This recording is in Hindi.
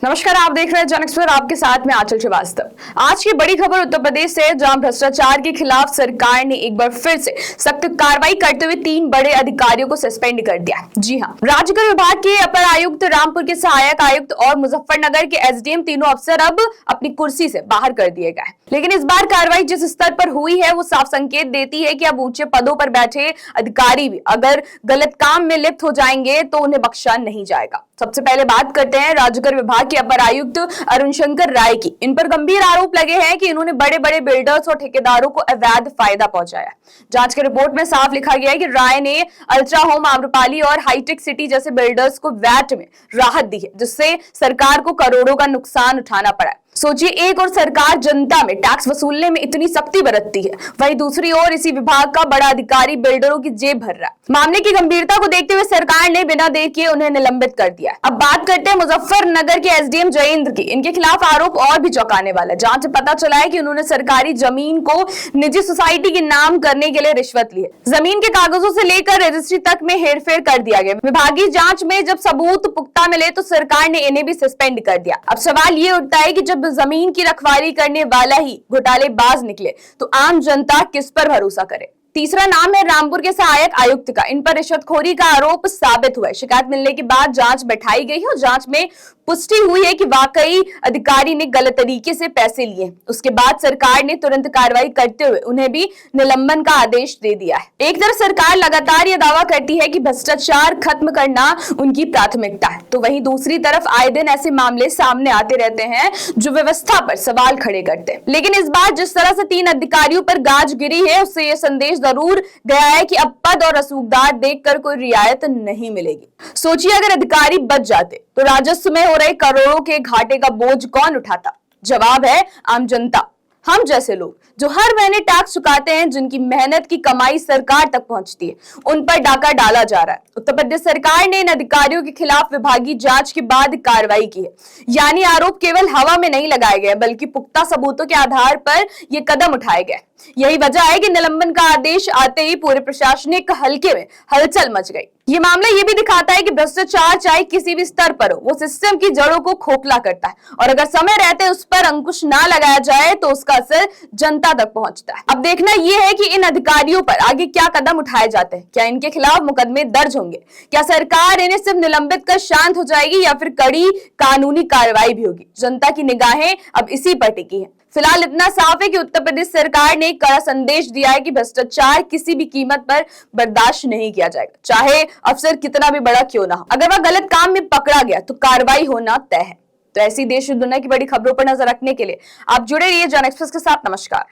नमस्कार, आप देख रहे हैं जन एक्सप्रेस। आपके साथ में आंचल श्रीवास्तव। आज की बड़ी खबर उत्तर प्रदेश से, जहां भ्रष्टाचार के खिलाफ सरकार ने एक बार फिर से सख्त कार्रवाई करते हुए 3 बड़े अधिकारियों को सस्पेंड कर दिया। जी हां, राजकर विभाग के अपर आयुक्त, रामपुर के सहायक आयुक्त और मुजफ्फरनगर के एसडीएम, तीनों अफसर अब अपनी कुर्सी से बाहर कर दिए गए। लेकिन इस बार कार्रवाई जिस स्तर पर हुई है वो साफ संकेत देती है कि अब ऊंचे पदों पर बैठे अधिकारी भी अगर गलत काम में लिप्त हो जाएंगे तो उन्हें बख्शा नहीं जाएगा। सबसे पहले बात करते हैं राजकर विभाग के अपर आयुक्त अरुण शंकर राय की। इन पर गंभीर आरोप लगे हैं कि इन्होंने बड़े बड़े बिल्डर्स और ठेकेदारों को अवैध फायदा पहुंचाया। जांच की रिपोर्ट में साफ लिखा गया है कि राय ने अल्ट्रा होम, आम्रपाली और हाईटेक सिटी जैसे बिल्डर्स को वैट में राहत दी है, जिससे सरकार को करोड़ों का नुकसान उठाना पड़ा। सोचिए, एक और सरकार जनता में टैक्स वसूलने में इतनी सख्ती बरतती है, वहीं दूसरी ओर इसी विभाग का बड़ा अधिकारी बिल्डरों की जेब भर रहा है। मामले की गंभीरता को देखते हुए सरकार ने बिना देर किए उन्हें निलंबित कर दिया। अब बात करते हैं मुजफ्फरनगर के एसडीएम जयेंद्र की। इनके खिलाफ आरोप और भी चौंकाने वाला है। जांच में पता चला है कि उन्होंने सरकारी जमीन को निजी सोसाइटी के नाम करने के लिए रिश्वत ली है। जमीन के कागजों से लेकर रजिस्ट्री तक में हेरफेर कर दिया गया। विभागीय जांच में जब सबूत पुख्ता मिले तो सरकार ने इन्हें भी सस्पेंड कर दिया। अब सवाल ये उठता है कि जब जमीन की रखवाली करने वाला ही घोटालेबाज निकले तो आम जनता किस पर भरोसा करे। तीसरा नाम है रामपुर के सहायक आयुक्त का। इन पर रिश्वतखोरी का आरोप साबित हुआ है। शिकायत मिलने के बाद जांच बैठाई गई है और जांच में पुष्टि हुई है कि वाकई अधिकारी ने गलत तरीके से पैसे लिए। उसके बाद सरकार ने तुरंत कार्रवाई करते हुए उन्हें भी निलंबन का आदेश दे दिया है। एक तरफ सरकार लगातार यह दावा करती है कि भ्रष्टाचार खत्म करना उनकी प्राथमिकता है, तो वहीं दूसरी तरफ आए दिन ऐसे मामले सामने आते रहते हैं जो व्यवस्था पर सवाल खड़े करते हैं। लेकिन इस बार जिस तरह से 3 अधिकारियों पर गाज गिरी है, उससे यह संदेश जरूर गया है कि अब पद और रसूखदार देखकर कोई रियायत नहीं मिलेगी। सोचिए, अगर अधिकारी बच जाते तो राजस्व में हो रहे करोड़ों के घाटे का बोझ कौन उठाता? जवाब है आम जनता, हम जैसे लोग जो हर महीने टैक्स चुकाते हैं, जिनकी मेहनत की कमाई सरकार तक पहुंचती है, उन पर डाका डाला जा रहा है। उत्तर प्रदेश सरकार ने इन अधिकारियों के खिलाफ विभागीय जांच के बाद कार्रवाई की है। यानी आरोप केवल हवा में नहीं लगाए गए, बल्कि पुख्ता सबूतों के आधार पर यह कदम उठाए गए। यही वजह है कि निलंबन का आदेश आते ही पूरे प्रशासनिक हलके में हलचल मच गई। ये मामला ये भी दिखाता है कि भ्रष्टाचार चाहे किसी भी स्तर पर हो, वो सिस्टम की जड़ों को खोखला करता है, और अगर समय रहते उस पर अंकुश ना लगाया जाए तो उसका असर जनता तक पहुंचता है। अब देखना यह है कि इन अधिकारियों पर आगे क्या कदम उठाए जाते हैं। क्या इनके खिलाफ मुकदमे दर्ज होंगे? क्या सरकार इन्हें सिर्फ निलंबित कर शांत हो जाएगी, या फिर कड़ी कानूनी कार्रवाई भी होगी? जनता की निगाहें अब इसी पर टिकी है। फिलहाल इतना साफ है कि उत्तर प्रदेश सरकार ने एक कड़ा संदेश दिया है कि भ्रष्टाचार किसी भी कीमत पर बर्दाश्त नहीं किया जाएगा, चाहे अफसर कितना भी बड़ा क्यों ना हो। अगर वह गलत काम में पकड़ा गया तो कार्रवाई होना तय है। तो ऐसी देश और दुनिया की बड़ी खबरों पर नजर रखने के लिए आप जुड़े रहिए जन एक्सप्रेस के साथ। नमस्कार।